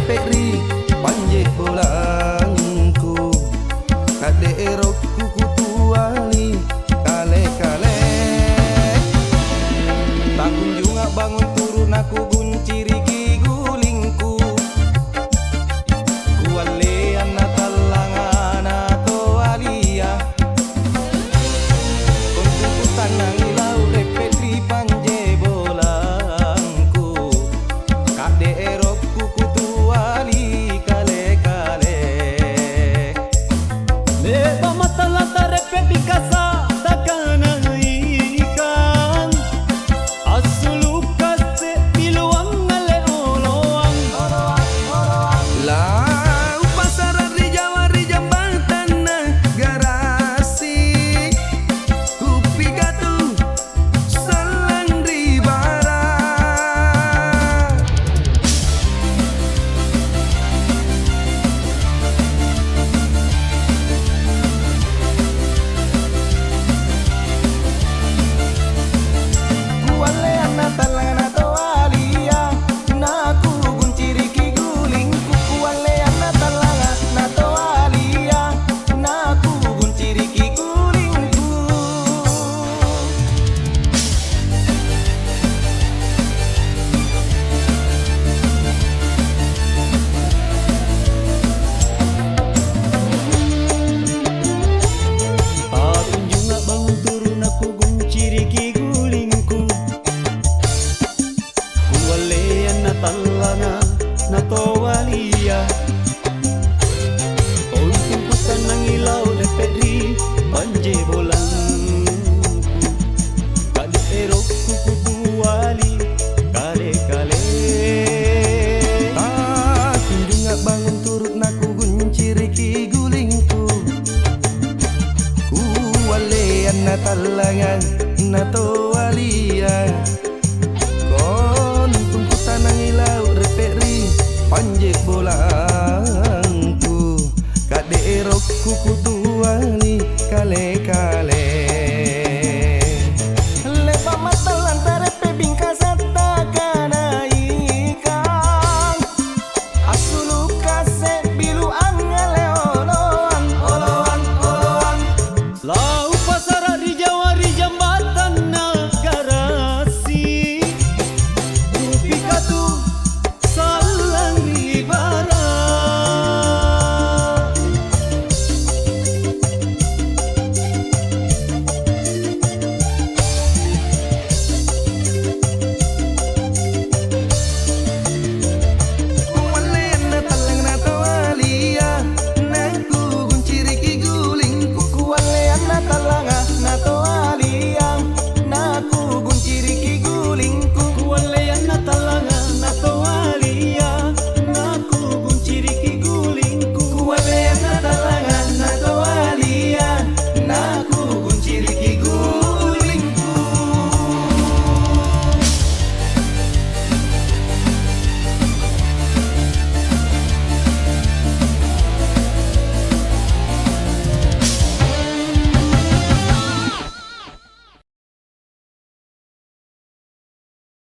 leperi panje bolangku kade erokku kutuali kale-kale tak kunjung bangun turun aku gunciri gulingku kuale anak talangan atau alia kontuku tanang ilau leperi panje bolangku kade erokku kutuali kale-kale leba mata lata repeti kasa takana ikan asulu kase piluang ngale oloang la pasara di Jawa di jambatan garasi kupi gatu salang di barat kuale anak talangan atau alia naku gunciri ki gulingku kuale anak talangan atau alia naku gunciri ki gulingku akunjung bangun turun aku gunciri ki gulingku kuale anak talanga nato walia untuk tanang ilau leperi panje bolang